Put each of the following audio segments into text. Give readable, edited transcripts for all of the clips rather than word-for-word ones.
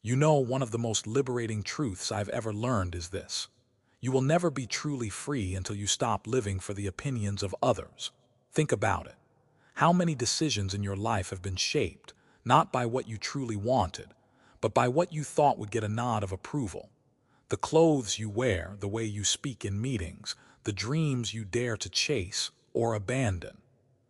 You know, one of the most liberating truths I've ever learned is this. You will never be truly free until you stop living for the opinions of others. Think about it. How many decisions in your life have been shaped, not by what you truly wanted, but by what you thought would get a nod of approval? The clothes you wear, the way you speak in meetings, the dreams you dare to chase or abandon.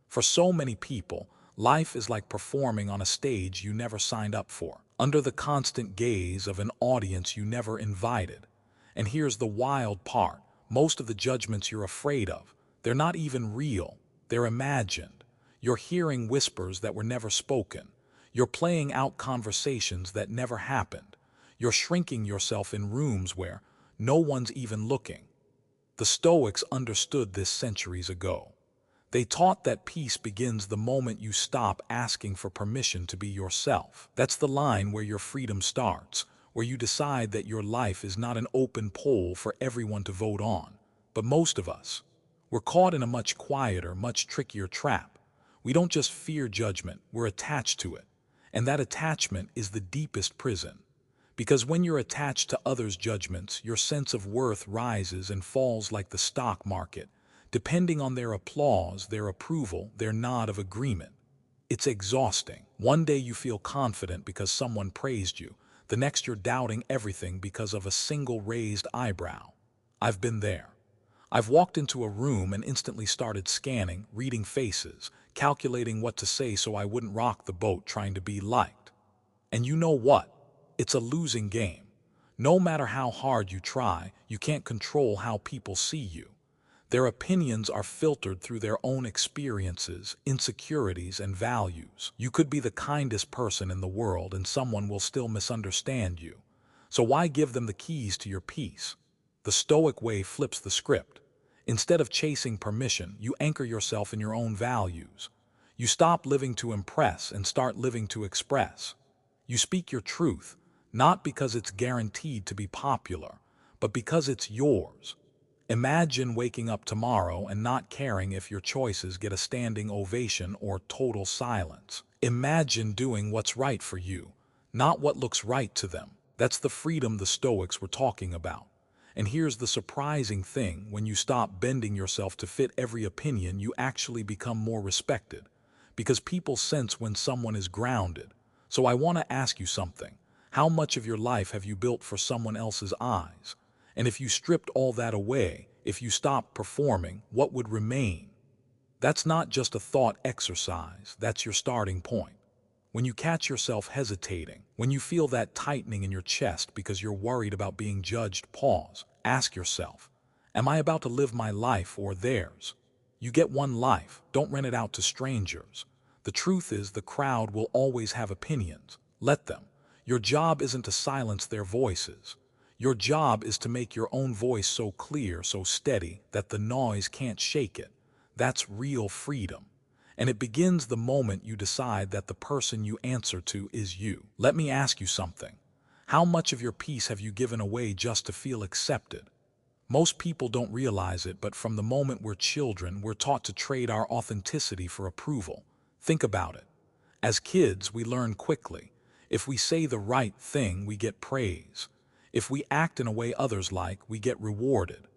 For so many people, life is like performing on a stage you never signed up for, under the constant gaze of an audience you never invited. And here's the wild part. Most of the judgments you're afraid of, they're not even real. They're imagined. You're hearing whispers that were never spoken. You're playing out conversations that never happened. You're shrinking yourself in rooms where no one's even looking. The Stoics understood this centuries ago. They taught that peace begins the moment you stop asking for permission to be yourself. That's the line where your freedom starts, where you decide that your life is not an open poll for everyone to vote on. But most of us, we're caught in a much quieter, much trickier trap. We don't just fear judgment, we're attached to it. And that attachment is the deepest prison. Because when you're attached to others' judgments, your sense of worth rises and falls like the stock market, depending on their applause, their approval, their nod of agreement. It's exhausting. One day you feel confident because someone praised you. The next you're doubting everything because of a single raised eyebrow. I've been there. I've walked into a room and instantly started scanning, reading faces, calculating what to say so I wouldn't rock the boat trying to be liked. And you know what? It's a losing game. No matter how hard you try, you can't control how people see you. Their opinions are filtered through their own experiences, insecurities, and values. You could be the kindest person in the world and someone will still misunderstand you. So why give them the keys to your peace? The Stoic way flips the script. Instead of chasing permission, you anchor yourself in your own values. You stop living to impress and start living to express. You speak your truth, not because it's guaranteed to be popular, but because it's yours. Imagine waking up tomorrow and not caring if your choices get a standing ovation or total silence. Imagine doing what's right for you, not what looks right to them. That's the freedom the Stoics were talking about. And here's the surprising thing, when you stop bending yourself to fit every opinion, you actually become more respected. Because people sense when someone is grounded. So I want to ask you something. How much of your life have you built for someone else's eyes? And if you stripped all that away, if you stopped performing, what would remain? That's not just a thought exercise, that's your starting point. When you catch yourself hesitating, when you feel that tightening in your chest because you're worried about being judged, pause. Ask yourself, am I about to live my life or theirs? You get one life, don't rent it out to strangers. The truth is the crowd will always have opinions. Let them. Your job isn't to silence their voices. Your job is to make your own voice so clear, so steady, that the noise can't shake it. That's real freedom. And it begins the moment you decide that the person you answer to is you. Let me ask you something. How much of your peace have you given away just to feel accepted? Most people don't realize it, but from the moment we're children, we're taught to trade our authenticity for approval. Think about it. As kids, we learn quickly. If we say the right thing, we get praise. If we act in a way others like, we get rewarded.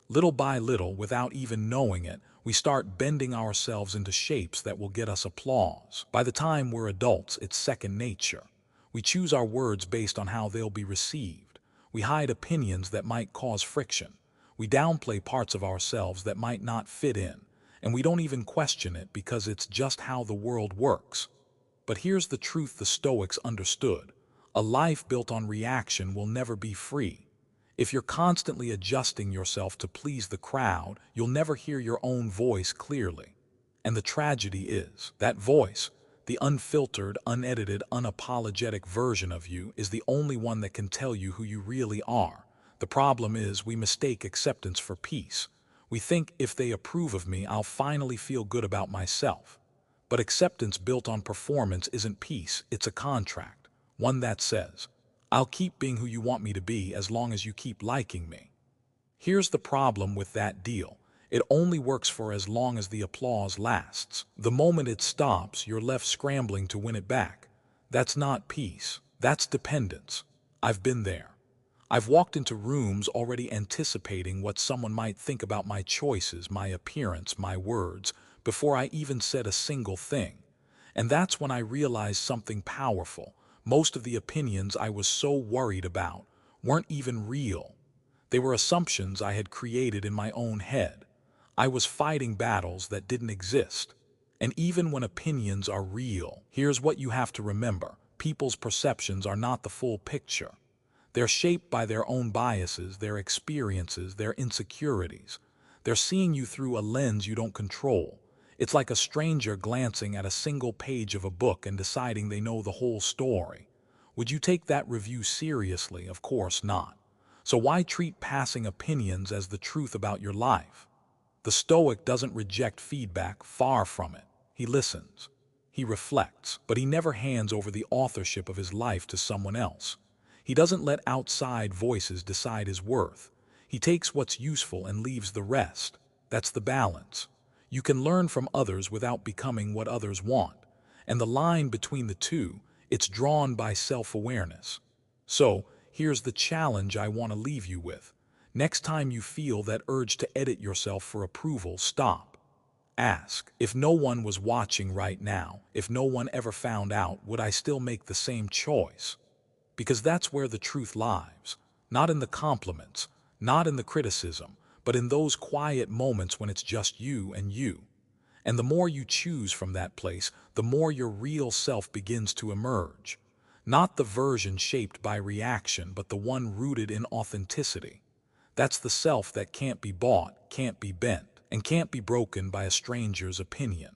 Little by little, without even knowing it, we start bending ourselves into shapes that will get us applause. By the time we're adults, it's second nature. We choose our words based on how they'll be received. We hide opinions that might cause friction. We downplay parts of ourselves that might not fit in. And we don't even question it because it's just how the world works. But here's the truth the Stoics understood. A life built on reaction will never be free. If you're constantly adjusting yourself to please the crowd, you'll never hear your own voice clearly. And the tragedy is, that voice, the unfiltered, unedited, unapologetic version of you, is the only one that can tell you who you really are. The problem is we mistake acceptance for peace. We think if they approve of me, I'll finally feel good about myself. But acceptance built on performance isn't peace, it's a contract. One that says, I'll keep being who you want me to be as long as you keep liking me. Here's the problem with that deal. It only works for as long as the applause lasts. The moment it stops, you're left scrambling to win it back. That's not peace. That's dependence. I've been there. I've walked into rooms already anticipating what someone might think about my choices, my appearance, my words, before I even said a single thing. And that's when I realized something powerful. Most of the opinions I was so worried about weren't even real. They were assumptions I had created in my own head. I was fighting battles that didn't exist. And even when opinions are real, here's what you have to remember. People's perceptions are not the full picture. They're shaped by their own biases, their experiences, their insecurities. They're seeing you through a lens you don't control. It's like a stranger glancing at a single page of a book and deciding they know the whole story. Would you take that review seriously? Of course not. So why treat passing opinions as the truth about your life? The Stoic doesn't reject feedback, far from it. He listens. He reflects, but he never hands over the authorship of his life to someone else. He doesn't let outside voices decide his worth. He takes what's useful and leaves the rest. That's the balance. You can learn from others without becoming what others want. And the line between the two, it's drawn by self-awareness. So, here's the challenge I want to leave you with. Next time you feel that urge to edit yourself for approval, stop. Ask, if no one was watching right now, if no one ever found out, would I still make the same choice? Because that's where the truth lies. Not in the compliments, not in the criticism, but in those quiet moments when it's just you and you. And the more you choose from that place, the more your real self begins to emerge. Not the version shaped by reaction, but the one rooted in authenticity. That's the self that can't be bought, can't be bent, and can't be broken by a stranger's opinion.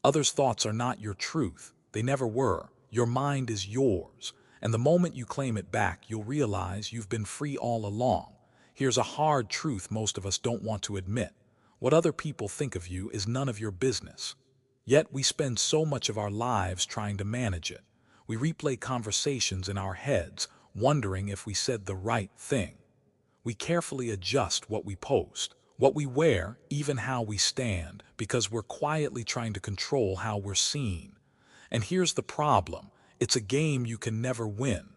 Others' thoughts are not your truth. They never were. Your mind is yours. And the moment you claim it back, you'll realize you've been free all along. Here's a hard truth most of us don't want to admit. What other people think of you is none of your business. Yet we spend so much of our lives trying to manage it. We replay conversations in our heads, wondering if we said the right thing. We carefully adjust what we post, what we wear, even how we stand, because we're quietly trying to control how we're seen. And here's the problem. It's a game you can never win.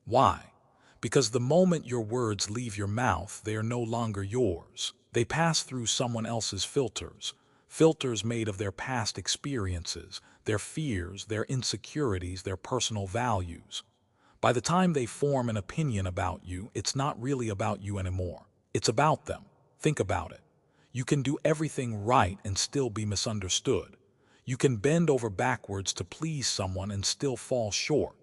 Why? Because the moment your words leave your mouth, they are no longer yours. They pass through someone else's filters. Filters made of their past experiences, their fears, their insecurities, their personal values. By the time they form an opinion about you, it's not really about you anymore. It's about them. Think about it. You can do everything right and still be misunderstood. You can bend over backwards to please someone and still fall short.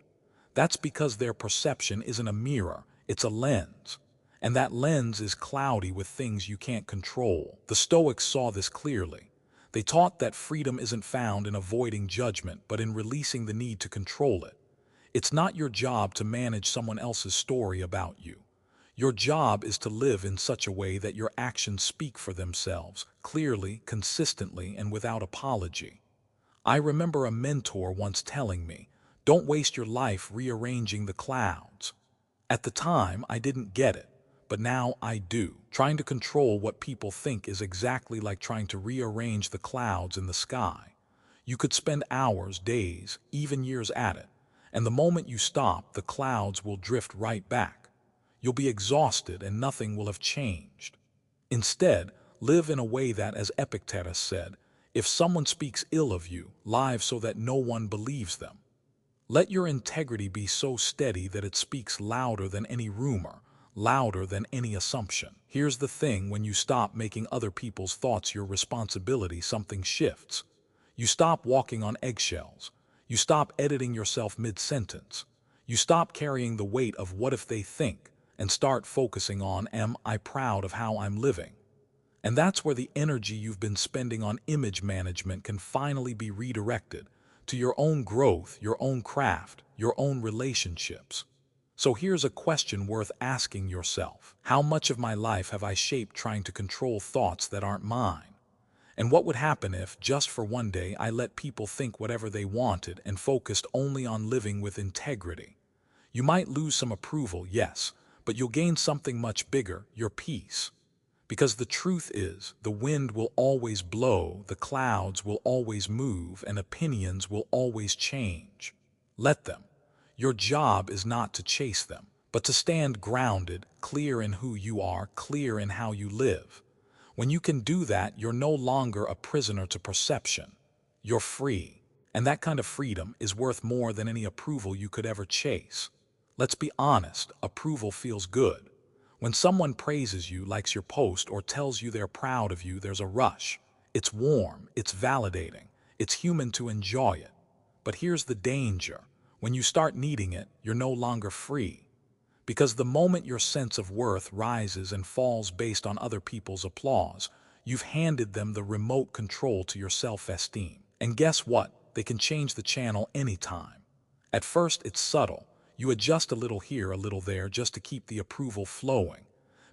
That's because their perception isn't a mirror, it's a lens. And that lens is cloudy with things you can't control. The Stoics saw this clearly. They taught that freedom isn't found in avoiding judgment, but in releasing the need to control it. It's not your job to manage someone else's story about you. Your job is to live in such a way that your actions speak for themselves, clearly, consistently, and without apology. I remember a mentor once telling me, "Don't waste your life rearranging the clouds." At the time, I didn't get it, but now I do. Trying to control what people think is exactly like trying to rearrange the clouds in the sky. You could spend hours, days, even years at it, and the moment you stop, the clouds will drift right back. You'll be exhausted and nothing will have changed. Instead, live in a way that, as Epictetus said, if someone speaks ill of you, live so that no one believes them. Let your integrity be so steady that it speaks louder than any rumor, louder than any assumption. Here's the thing, when you stop making other people's thoughts your responsibility, something shifts. You stop walking on eggshells. You stop editing yourself mid-sentence. You stop carrying the weight of what if they think, and start focusing on, am I proud of how I'm living? And that's where the energy you've been spending on image management can finally be redirected to your own growth, your own craft, your own relationships. So here's a question worth asking yourself. How much of my life have I shaped trying to control thoughts that aren't mine? And what would happen if, just for one day, I let people think whatever they wanted and focused only on living with integrity? You might lose some approval, yes, but you'll gain something much bigger, your peace. Because the truth is, the wind will always blow, the clouds will always move, and opinions will always change. Let them. Your job is not to chase them, but to stand grounded, clear in who you are, clear in how you live. When you can do that, you're no longer a prisoner to perception. You're free. And that kind of freedom is worth more than any approval you could ever chase. Let's be honest, approval feels good. When someone praises you, likes your post, or tells you they're proud of you, there's a rush. It's warm, it's validating, it's human to enjoy it. But here's the danger. When you start needing it, you're no longer free. Because the moment your sense of worth rises and falls based on other people's applause, you've handed them the remote control to your self-esteem. And guess what? They can change the channel anytime. At first, it's subtle. You adjust a little here, a little there, just to keep the approval flowing.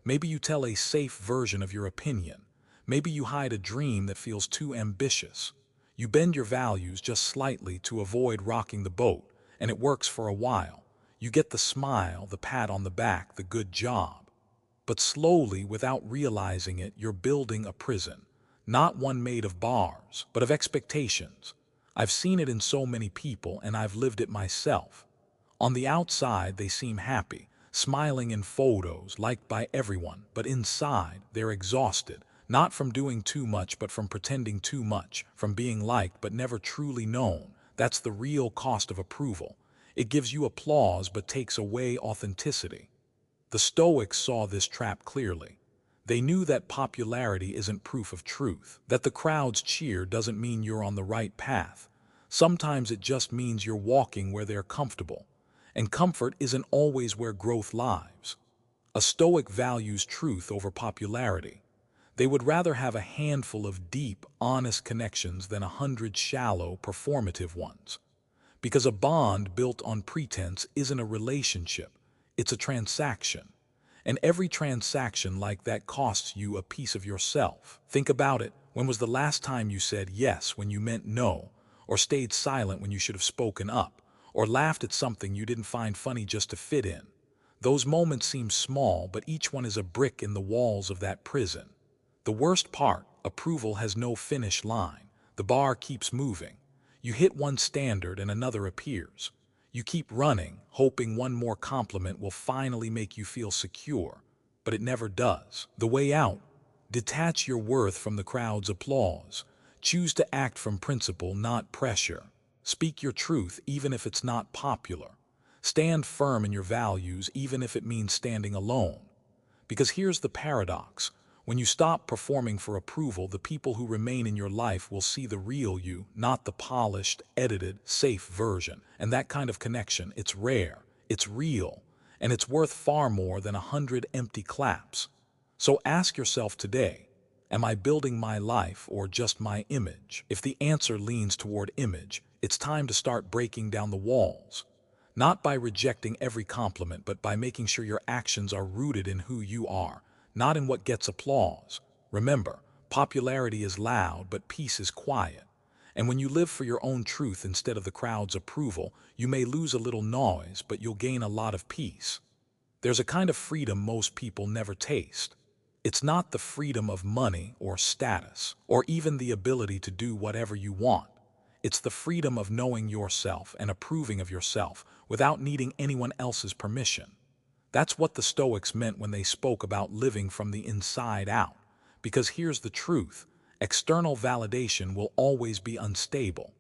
Maybe you tell a safe version of your opinion. Maybe you hide a dream that feels too ambitious. You bend your values just slightly to avoid rocking the boat, and it works for a while. You get the smile, the pat on the back, the good job. But slowly, without realizing it, you're building a prison. Not one made of bars, but of expectations. I've seen it in so many people, and I've lived it myself. On the outside, they seem happy, smiling in photos, liked by everyone, but inside, they're exhausted, not from doing too much, but from pretending too much, from being liked but never truly known. That's the real cost of approval. It gives you applause but takes away authenticity. The Stoics saw this trap clearly. They knew that popularity isn't proof of truth, that the crowd's cheer doesn't mean you're on the right path. Sometimes it just means you're walking where they're comfortable. And comfort isn't always where growth lies. A Stoic values truth over popularity. They would rather have a handful of deep, honest connections than 100 shallow, performative ones. Because a bond built on pretense isn't a relationship, it's a transaction. And every transaction like that costs you a piece of yourself. Think about it. When was the last time you said yes when you meant no, or stayed silent when you should have spoken up, or laughed at something you didn't find funny just to fit in? Those moments seem small, but each one is a brick in the walls of that prison. The worst part, approval has no finish line. The bar keeps moving. You hit one standard and another appears. You keep running, hoping one more compliment will finally make you feel secure, but it never does. The way out: detach your worth from the crowd's applause. Choose to act from principle, not pressure. Speak your truth, even if it's not popular. Stand firm in your values, even if it means standing alone. Because here's the paradox. When you stop performing for approval, the people who remain in your life will see the real you, not the polished, edited, safe version. And that kind of connection, it's rare, it's real, and it's worth far more than 100 empty claps. So ask yourself today, am I building my life or just my image? If the answer leans toward image, it's time to start breaking down the walls. Not by rejecting every compliment, but by making sure your actions are rooted in who you are, not in what gets applause. Remember, popularity is loud, but peace is quiet. And when you live for your own truth instead of the crowd's approval, you may lose a little noise, but you'll gain a lot of peace. There's a kind of freedom most people never taste. It's not the freedom of money or status, or even the ability to do whatever you want. It's the freedom of knowing yourself and approving of yourself without needing anyone else's permission. That's what the Stoics meant when they spoke about living from the inside out. Because here's the truth: external validation will always be unstable.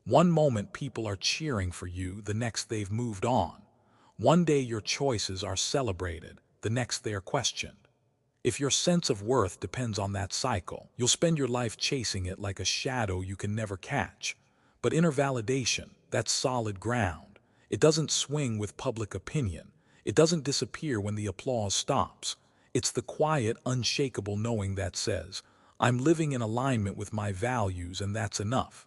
One moment people are cheering for you, the next they've moved on. One day your choices are celebrated, the next they are questioned. If your sense of worth depends on that cycle, you'll spend your life chasing it like a shadow you can never catch. But inner validation, that's solid ground. It doesn't swing with public opinion. It doesn't disappear when the applause stops. It's the quiet, unshakable knowing that says, I'm living in alignment with my values, and that's enough.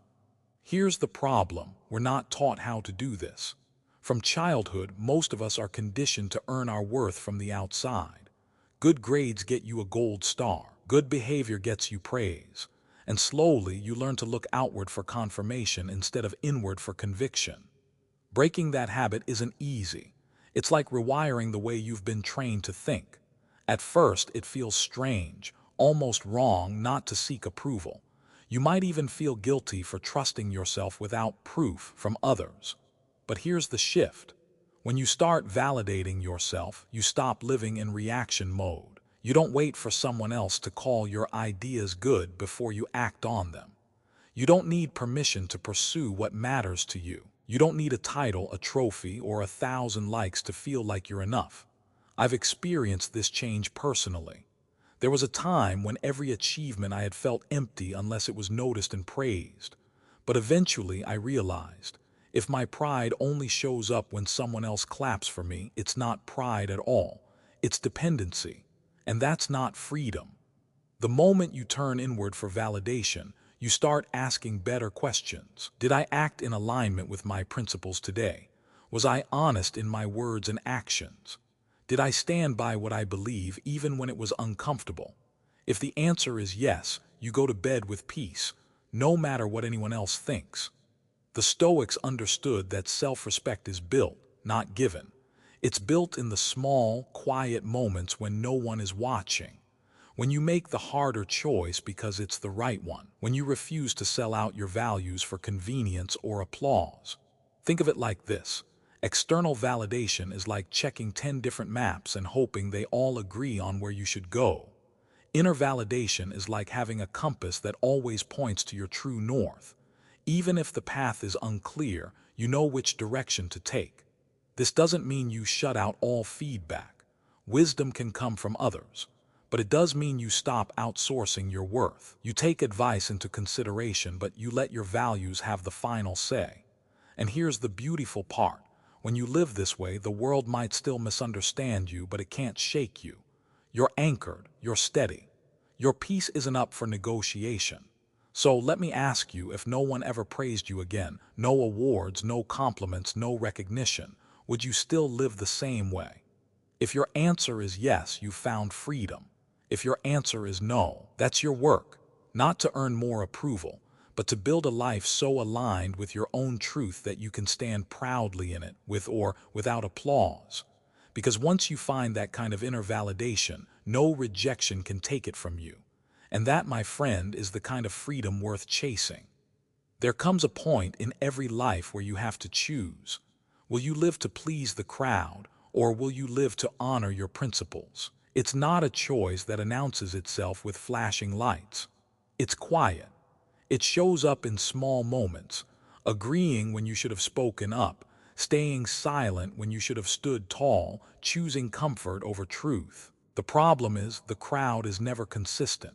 Here's the problem: we're not taught how to do this. From childhood, most of us are conditioned to earn our worth from the outside. Good grades get you a gold star. Good behavior gets you praise. And slowly, you learn to look outward for confirmation instead of inward for conviction. Breaking that habit isn't easy. It's like rewiring the way you've been trained to think. At first, it feels strange, almost wrong not to seek approval. You might even feel guilty for trusting yourself without proof from others. But here's the shift. When you start validating yourself, you stop living in reaction mode. You don't wait for someone else to call your ideas good before you act on them. You don't need permission to pursue what matters to you. You don't need a title, a trophy, or 1,000 likes to feel like you're enough. I've experienced this change personally. There was a time when every achievement I had felt empty unless it was noticed and praised. But eventually I realized, if my pride only shows up when someone else claps for me, it's not pride at all. It's dependency. And that's not freedom. The moment you turn inward for validation, you start asking better questions. Did I act in alignment with my principles today? Was I honest in my words and actions? Did I stand by what I believe even when it was uncomfortable? If the answer is yes, you go to bed with peace, no matter what anyone else thinks. The Stoics understood that self-respect is built, not given. It's built in the small, quiet moments when no one is watching. When you make the harder choice because it's the right one. When you refuse to sell out your values for convenience or applause. Think of it like this. External validation is like checking 10 different maps and hoping they all agree on where you should go. Inner validation is like having a compass that always points to your true north. Even if the path is unclear, you know which direction to take. This doesn't mean you shut out all feedback. Wisdom can come from others. But it does mean you stop outsourcing your worth. You take advice into consideration, but you let your values have the final say. And here's the beautiful part. When you live this way, the world might still misunderstand you, but it can't shake you. You're anchored, you're steady. Your peace isn't up for negotiation. So let me ask you, if no one ever praised you again, no awards, no compliments, no recognition, would you still live the same way? If your answer is yes, you found freedom. If your answer is no, that's your work, not to earn more approval, but to build a life so aligned with your own truth that you can stand proudly in it, with or without applause. Because once you find that kind of inner validation, no rejection can take it from you. And that, my friend, is the kind of freedom worth chasing. There comes a point in every life where you have to choose. Will you live to please the crowd, or will you live to honor your principles? It's not a choice that announces itself with flashing lights. It's quiet. It shows up in small moments, agreeing when you should have spoken up, staying silent when you should have stood tall, choosing comfort over truth. The problem is, the crowd is never consistent.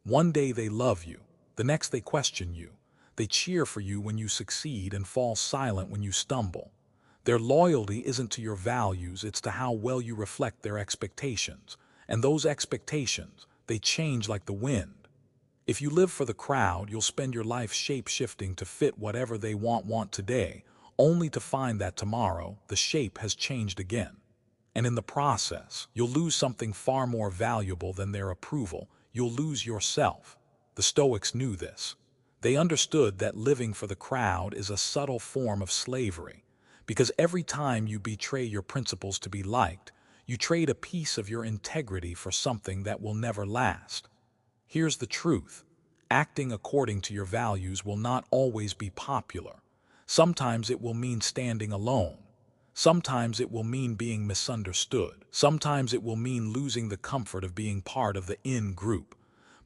One day they love you, the next they question you. They cheer for you when you succeed and fall silent when you stumble. Their loyalty isn't to your values, it's to how well you reflect their expectations. And those expectations, they change like the wind. If you live for the crowd, you'll spend your life shape-shifting to fit whatever they want today, only to find that tomorrow, the shape has changed again. And in the process, you'll lose something far more valuable than their approval. You'll lose yourself. The Stoics knew this. They understood that living for the crowd is a subtle form of slavery. Because every time you betray your principles to be liked, you trade a piece of your integrity for something that will never last. Here's the truth. Acting according to your values will not always be popular. Sometimes it will mean standing alone. Sometimes it will mean being misunderstood. Sometimes it will mean losing the comfort of being part of the in group.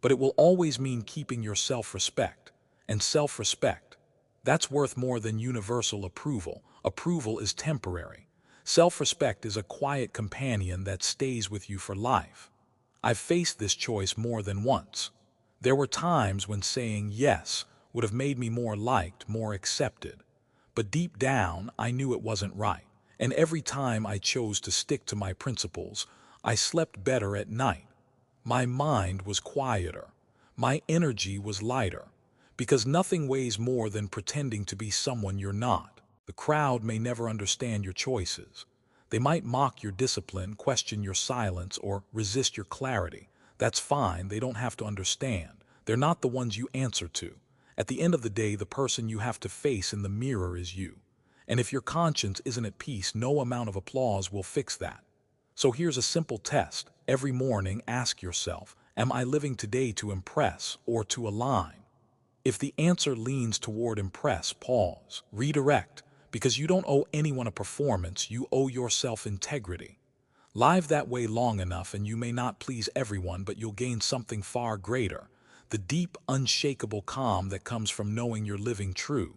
But it will always mean keeping your self-respect. And self-respect, that's worth more than universal approval. Approval is temporary. Self-respect is a quiet companion that stays with you for life. I've faced this choice more than once. There were times when saying yes would have made me more liked, more accepted. But deep down, I knew it wasn't right. And every time I chose to stick to my principles, I slept better at night. My mind was quieter. My energy was lighter. Because nothing weighs more than pretending to be someone you're not. The crowd may never understand your choices. They might mock your discipline, question your silence, or resist your clarity. That's fine, they don't have to understand. They're not the ones you answer to. At the end of the day, the person you have to face in the mirror is you. And if your conscience isn't at peace, no amount of applause will fix that. So here's a simple test. Every morning, ask yourself, am I living today to impress or to align? If the answer leans toward impress, pause, redirect, Because you don't owe anyone a performance, you owe yourself integrity. Live that way long enough and you may not please everyone, but you'll gain something far greater, the deep, unshakable calm that comes from knowing you're living true.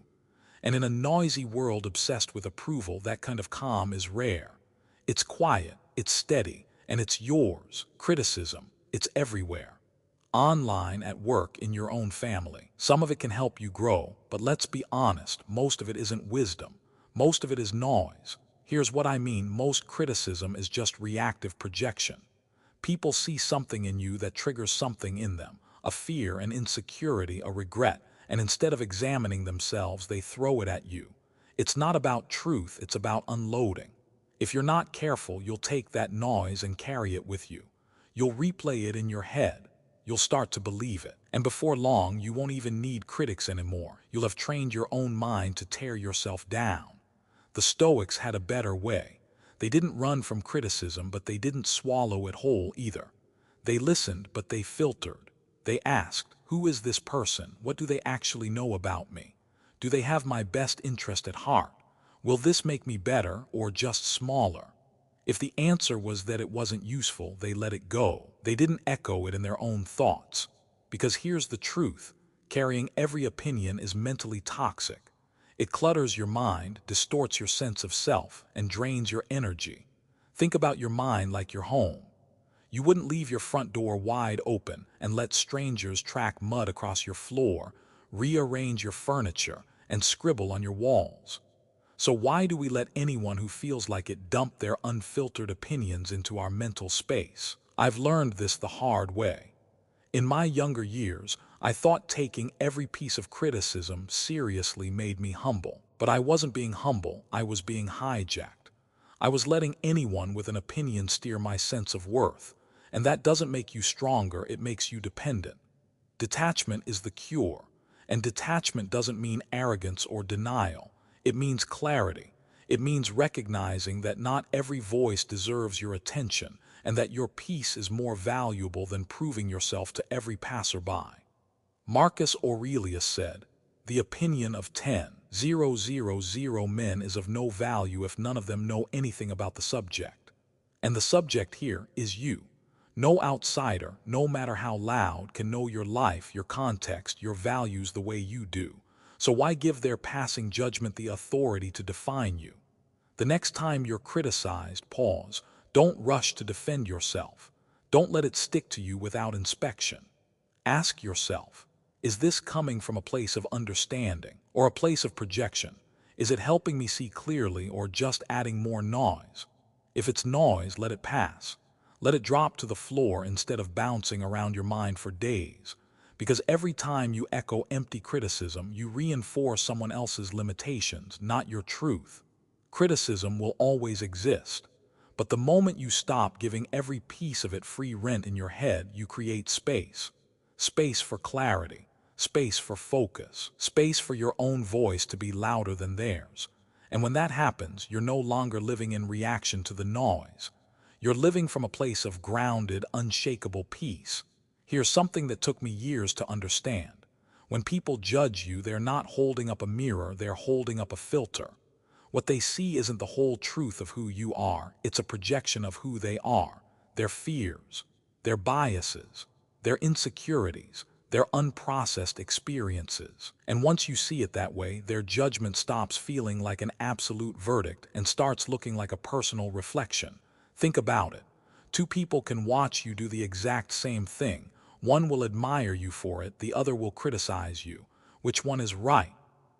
And in a noisy world obsessed with approval, that kind of calm is rare. It's quiet, it's steady, and it's yours. Criticism, it's everywhere. Online, at work, in your own family. Some of it can help you grow, but let's be honest, most of it isn't wisdom. Most of it is noise. Here's what I mean: most criticism is just reactive projection. People see something in you that triggers something in them, a fear, an insecurity, a regret, and instead of examining themselves, they throw it at you. It's not about truth, it's about unloading. If you're not careful, you'll take that noise and carry it with you. You'll replay it in your head. You'll start to believe it. And before long, you won't even need critics anymore. You'll have trained your own mind to tear yourself down. The Stoics had a better way. They didn't run from criticism, but they didn't swallow it whole either. They listened, but they filtered. They asked, who is this person? What do they actually know about me? Do they have my best interest at heart? Will this make me better or just smaller? If the answer was that it wasn't useful, they let it go. They didn't echo it in their own thoughts. Because here's the truth: carrying every opinion is mentally toxic. It clutters your mind, distorts your sense of self, and drains your energy. Think about your mind like your home. You wouldn't leave your front door wide open and let strangers track mud across your floor, rearrange your furniture, and scribble on your walls. So why do we let anyone who feels like it dump their unfiltered opinions into our mental space? I've learned this the hard way. In my younger years, I thought taking every piece of criticism seriously made me humble. But I wasn't being humble, I was being hijacked. I was letting anyone with an opinion steer my sense of worth. And that doesn't make you stronger, it makes you dependent. Detachment is the cure. And detachment doesn't mean arrogance or denial. It means clarity. It means recognizing that not every voice deserves your attention, and that your peace is more valuable than proving yourself to every passerby. Marcus Aurelius said, "The opinion of 10,000 men is of no value if none of them know anything about the subject." And the subject here is you. No outsider, no matter how loud, can know your life, your context, your values the way you do. So why give their passing judgment the authority to define you? The next time you're criticized, pause. Don't rush to defend yourself. Don't let it stick to you without inspection. Ask yourself, is this coming from a place of understanding or a place of projection? Is it helping me see clearly or just adding more noise? If it's noise, let it pass. Let it drop to the floor instead of bouncing around your mind for days. Because every time you echo empty criticism, you reinforce someone else's limitations, not your truth. Criticism will always exist. But the moment you stop giving every piece of it free rent in your head, you create space. Space for clarity. Space for focus. Space for your own voice to be louder than theirs. And when that happens, you're no longer living in reaction to the noise. You're living from a place of grounded, unshakable peace. Here's something that took me years to understand. When people judge you, they're not holding up a mirror, they're holding up a filter. What they see isn't the whole truth of who you are, it's a projection of who they are, their fears, their biases, their insecurities, their unprocessed experiences. And once you see it that way, their judgment stops feeling like an absolute verdict and starts looking like a personal reflection. Think about it. Two people can watch you do the exact same thing. One will admire you for it, the other will criticize you. Which one is right?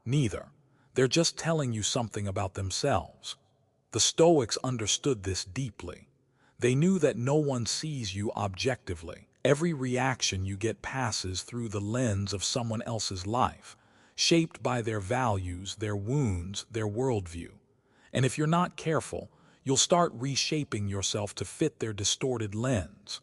Neither. They're just telling you something about themselves. The Stoics understood this deeply. They knew that no one sees you objectively. Every reaction you get passes through the lens of someone else's life, shaped by their values, their wounds, their worldview. And if you're not careful, you'll start reshaping yourself to fit their distorted lens.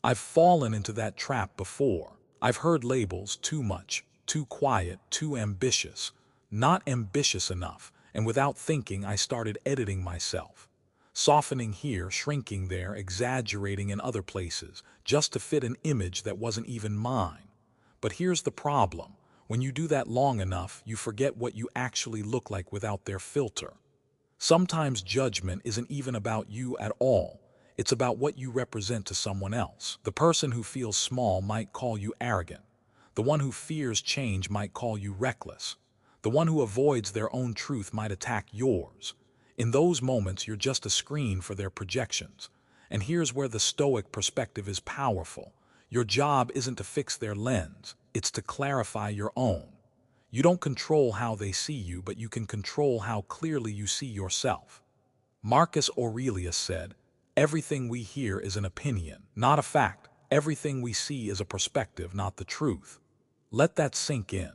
I've fallen into that trap before. I've heard labels: too much, too quiet, too ambitious, not ambitious enough, and without thinking I started editing myself. Softening here, shrinking there, exaggerating in other places, just to fit an image that wasn't even mine. But here's the problem. When you do that long enough, you forget what you actually look like without their filter. Sometimes judgment isn't even about you at all. It's about what you represent to someone else. The person who feels small might call you arrogant. The one who fears change might call you reckless. The one who avoids their own truth might attack yours. In those moments, you're just a screen for their projections. And here's where the Stoic perspective is powerful. Your job isn't to fix their lens, it's to clarify your own. You don't control how they see you, but you can control how clearly you see yourself. Marcus Aurelius said, "Everything we hear is an opinion, not a fact. Everything we see is a perspective, not the truth." Let that sink in.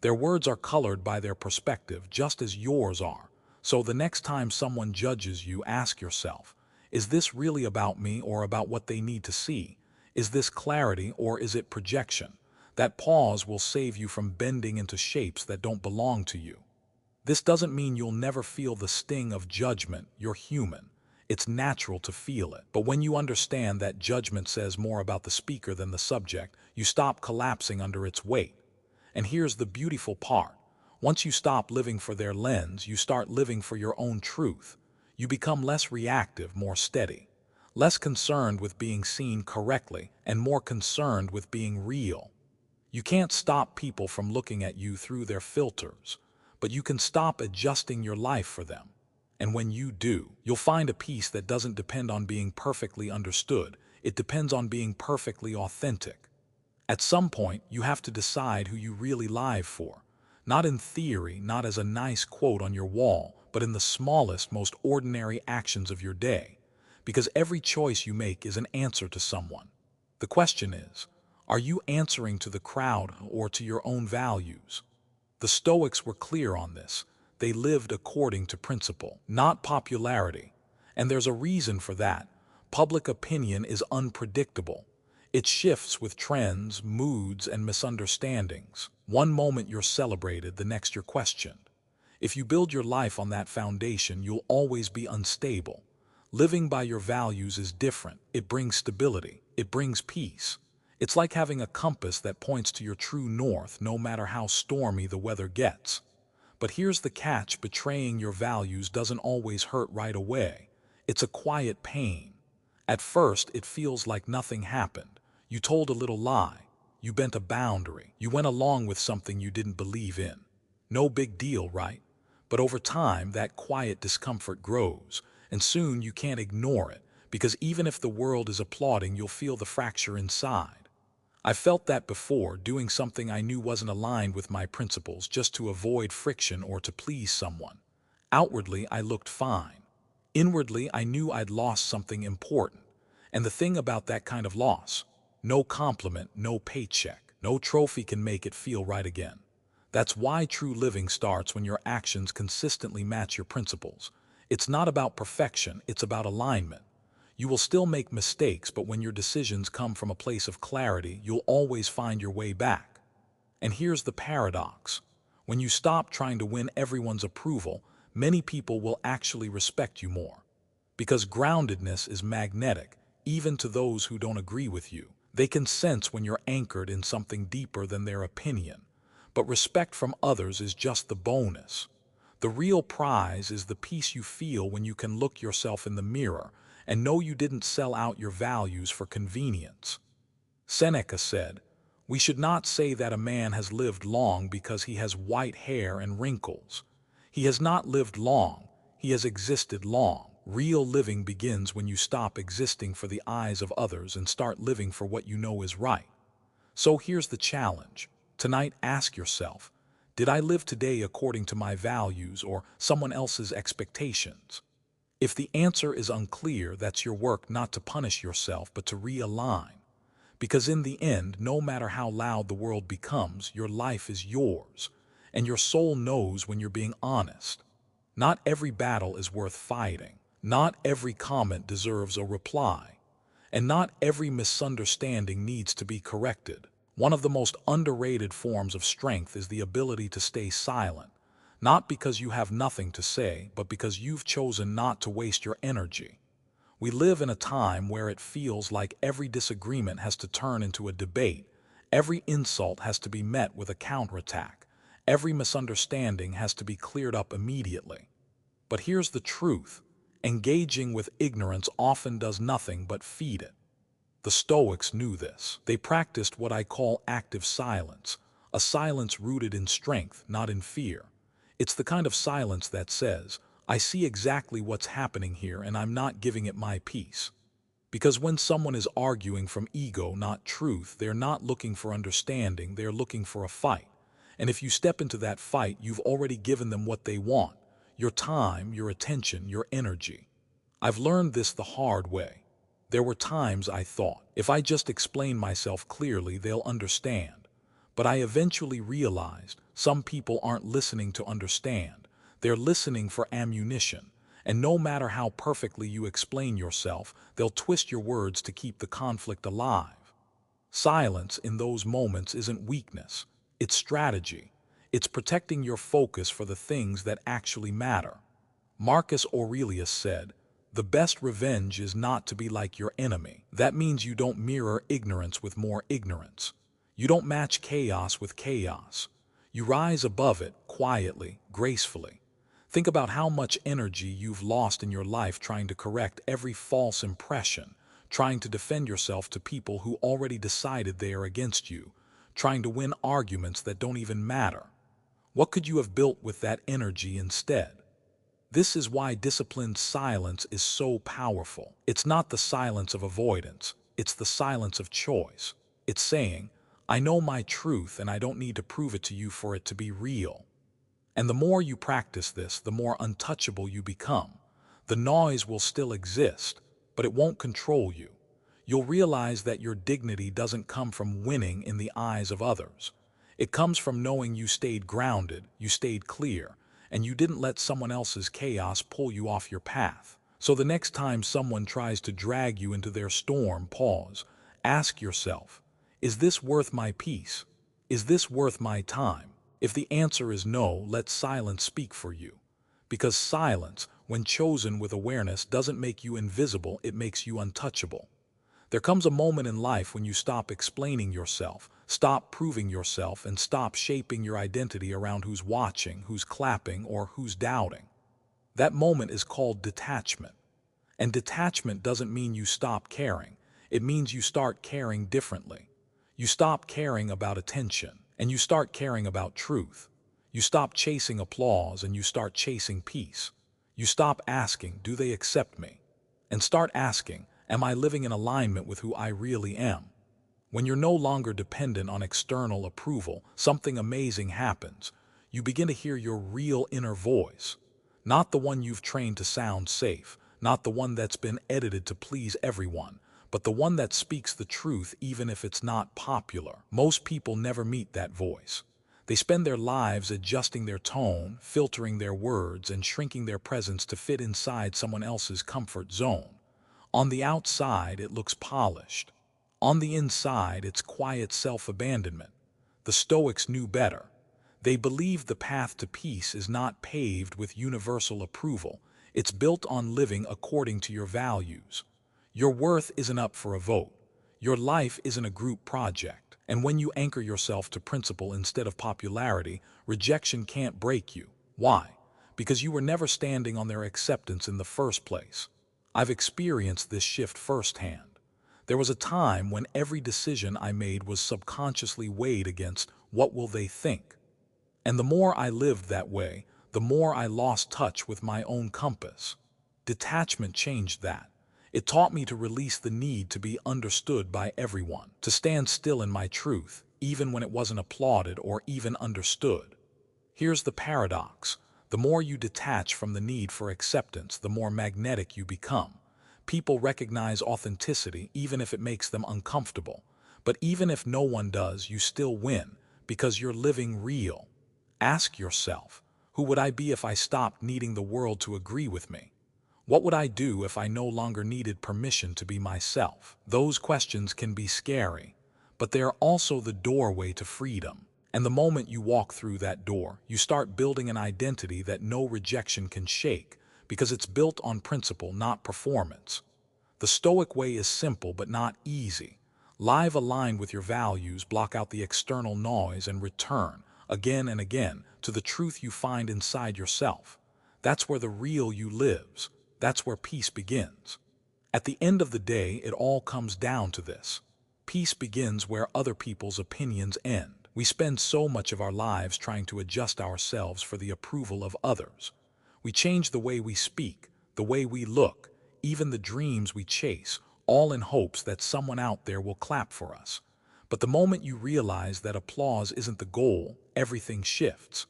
Their words are colored by their perspective, just as yours are. So the next time someone judges you, ask yourself, is this really about me or about what they need to see? Is this clarity or is it projection? That pause will save you from bending into shapes that don't belong to you. This doesn't mean you'll never feel the sting of judgment. You're human. It's natural to feel it. But when you understand that judgment says more about the speaker than the subject, you stop collapsing under its weight. And here's the beautiful part. Once you stop living for their lens, you start living for your own truth. You become less reactive, more steady, less concerned with being seen correctly, and more concerned with being real. You can't stop people from looking at you through their filters, but you can stop adjusting your life for them. And when you do, you'll find a peace that doesn't depend on being perfectly understood. It depends on being perfectly authentic. At some point, you have to decide who you really live for. Not in theory, not as a nice quote on your wall, but in the smallest, most ordinary actions of your day. Because every choice you make is an answer to someone. The question is, are you answering to the crowd or to your own values? The Stoics were clear on this. They lived according to principle, not popularity. And there's a reason for that. Public opinion is unpredictable. It shifts with trends, moods, and misunderstandings. One moment you're celebrated, the next you're questioned. If you build your life on that foundation, you'll always be unstable. Living by your values is different. It brings stability. It brings peace. It's like having a compass that points to your true north, no matter how stormy the weather gets. But here's the catch: betraying your values doesn't always hurt right away. It's a quiet pain. At first, it feels like nothing happened. You told a little lie. You bent a boundary. You went along with something you didn't believe in. No big deal, right? But over time, that quiet discomfort grows, and soon you can't ignore it, because even if the world is applauding, you'll feel the fracture inside. I felt that before, doing something I knew wasn't aligned with my principles just to avoid friction or to please someone. Outwardly, I looked fine. Inwardly, I knew I'd lost something important. And the thing about that kind of loss, no compliment, no paycheck, no trophy can make it feel right again. That's why true living starts when your actions consistently match your principles. It's not about perfection, it's about alignment. You will still make mistakes, but when your decisions come from a place of clarity, you'll always find your way back. And here's the paradox. When you stop trying to win everyone's approval, many people will actually respect you more. Because groundedness is magnetic, even to those who don't agree with you. They can sense when you're anchored in something deeper than their opinion. But respect from others is just the bonus. The real prize is the peace you feel when you can look yourself in the mirror and know you didn't sell out your values for convenience. Seneca said, "We should not say that a man has lived long because he has white hair and wrinkles. He has not lived long, he has existed long." Real living begins when you stop existing for the eyes of others and start living for what you know is right. So here's the challenge. Tonight, ask yourself, did I live today according to my values or someone else's expectations? If the answer is unclear, that's your work not to punish yourself, but to realign. Because in the end, no matter how loud the world becomes, your life is yours, and your soul knows when you're being honest. Not every battle is worth fighting. Not every comment deserves a reply. And not every misunderstanding needs to be corrected. One of the most underrated forms of strength is the ability to stay silent. Not because you have nothing to say, but because you've chosen not to waste your energy. We live in a time where it feels like every disagreement has to turn into a debate. Every insult has to be met with a counterattack. Every misunderstanding has to be cleared up immediately. But here's the truth. Engaging with ignorance often does nothing but feed it. The Stoics knew this. They practiced what I call active silence, a silence rooted in strength, not in fear. It's the kind of silence that says, I see exactly what's happening here and I'm not giving it my peace. Because when someone is arguing from ego, not truth, they're not looking for understanding, they're looking for a fight. And if you step into that fight, you've already given them what they want: your time, your attention, your energy. I've learned this the hard way. There were times I thought, if I just explain myself clearly, they'll understand. But I eventually realized some people aren't listening to understand. They're listening for ammunition. And no matter how perfectly you explain yourself, they'll twist your words to keep the conflict alive. Silence in those moments isn't weakness. It's strategy. It's protecting your focus for the things that actually matter. Marcus Aurelius said, "The best revenge is not to be like your enemy." That means you don't mirror ignorance with more ignorance. You don't match chaos with chaos. You rise above it quietly, gracefully. Think about how much energy you've lost in your life trying to correct every false impression, trying to defend yourself to people who already decided they are against you, trying to win arguments that don't even matter. What could you have built with that energy instead? This is why disciplined silence is so powerful. It's not the silence of avoidance, it's the silence of choice. It's saying, I know my truth and I don't need to prove it to you for it to be real. And the more you practice this, the more untouchable you become. The noise will still exist, but it won't control you. You'll realize that your dignity doesn't come from winning in the eyes of others. It comes from knowing you stayed grounded, you stayed clear, and you didn't let someone else's chaos pull you off your path. So the next time someone tries to drag you into their storm, pause. Ask yourself, is this worth my peace? Is this worth my time? If the answer is no, let silence speak for you. Because silence, when chosen with awareness, doesn't make you invisible, it makes you untouchable. There comes a moment in life when you stop explaining yourself, stop proving yourself, and stop shaping your identity around who's watching, who's clapping, or who's doubting. That moment is called detachment. And detachment doesn't mean you stop caring. It means you start caring differently. You stop caring about attention, and you start caring about truth. You stop chasing applause, and you start chasing peace. You stop asking, do they accept me? And start asking, am I living in alignment with who I really am? When you're no longer dependent on external approval, something amazing happens. You begin to hear your real inner voice. Not the one you've trained to sound safe, not the one that's been edited to please everyone, but the one that speaks the truth even if it's not popular. Most people never meet that voice. They spend their lives adjusting their tone, filtering their words, and shrinking their presence to fit inside someone else's comfort zone. On the outside, it looks polished. On the inside, it's quiet self-abandonment. The Stoics knew better. They believed the path to peace is not paved with universal approval. It's built on living according to your values. Your worth isn't up for a vote. Your life isn't a group project. And when you anchor yourself to principle instead of popularity, rejection can't break you. Why? Because you were never standing on their acceptance in the first place. I've experienced this shift firsthand. There was a time when every decision I made was subconsciously weighed against what will they think. And the more I lived that way, the more I lost touch with my own compass. Detachment changed that. It taught me to release the need to be understood by everyone, to stand still in my truth, even when it wasn't applauded or even understood. Here's the paradox. The more you detach from the need for acceptance, the more magnetic you become. People recognize authenticity even if it makes them uncomfortable. But even if no one does, you still win because you're living real. Ask yourself, who would I be if I stopped needing the world to agree with me? What would I do if I no longer needed permission to be myself? Those questions can be scary, but they are also the doorway to freedom. And the moment you walk through that door, you start building an identity that no rejection can shake, because it's built on principle, not performance. The Stoic way is simple but not easy. Live aligned with your values, block out the external noise, and return, again and again, to the truth you find inside yourself. That's where the real you lives. That's where peace begins. At the end of the day, it all comes down to this. Peace begins where other people's opinions end. We spend so much of our lives trying to adjust ourselves for the approval of others. We change the way we speak, the way we look, even the dreams we chase, all in hopes that someone out there will clap for us. But the moment you realize that applause isn't the goal, everything shifts.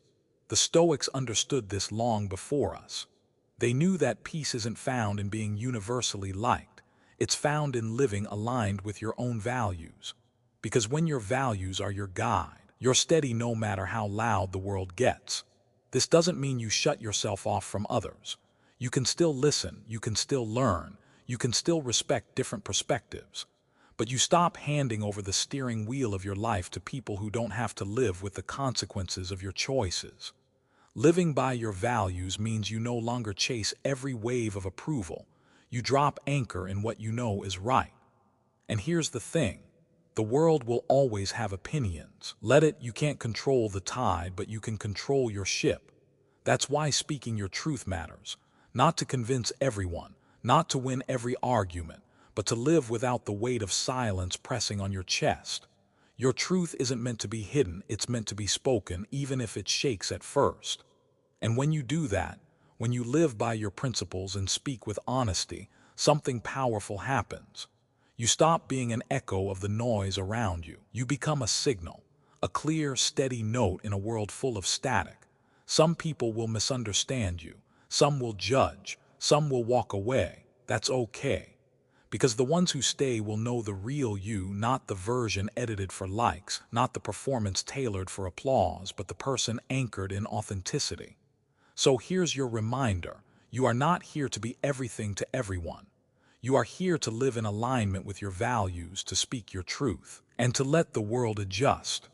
The Stoics understood this long before us. They knew that peace isn't found in being universally liked. It's found in living aligned with your own values. Because when your values are your guide, you're steady no matter how loud the world gets. This doesn't mean you shut yourself off from others. You can still listen, you can still learn, you can still respect different perspectives. But you stop handing over the steering wheel of your life to people who don't have to live with the consequences of your choices. Living by your values means you no longer chase every wave of approval. You drop anchor in what you know is right. And here's the thing. The world will always have opinions. Let it. You can't control the tide, but you can control your ship. That's why speaking your truth matters. Not to convince everyone, not to win every argument, but to live without the weight of silence pressing on your chest. Your truth isn't meant to be hidden, it's meant to be spoken, even if it shakes at first. And when you do that, when you live by your principles and speak with honesty, something powerful happens. You stop being an echo of the noise around you. You become a signal, a clear, steady note in a world full of static. Some people will misunderstand you, some will judge, some will walk away. That's okay. Because the ones who stay will know the real you, not the version edited for likes, not the performance tailored for applause, but the person anchored in authenticity. So here's your reminder. You are not here to be everything to everyone. You are here to live in alignment with your values, to speak your truth, and to let the world adjust.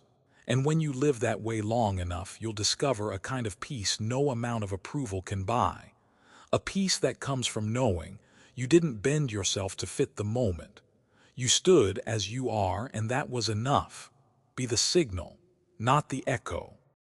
And when you live that way long enough, you'll discover a kind of peace no amount of approval can buy. A peace that comes from knowing you didn't bend yourself to fit the moment. You stood as you are, and that was enough. Be the signal, not the echo.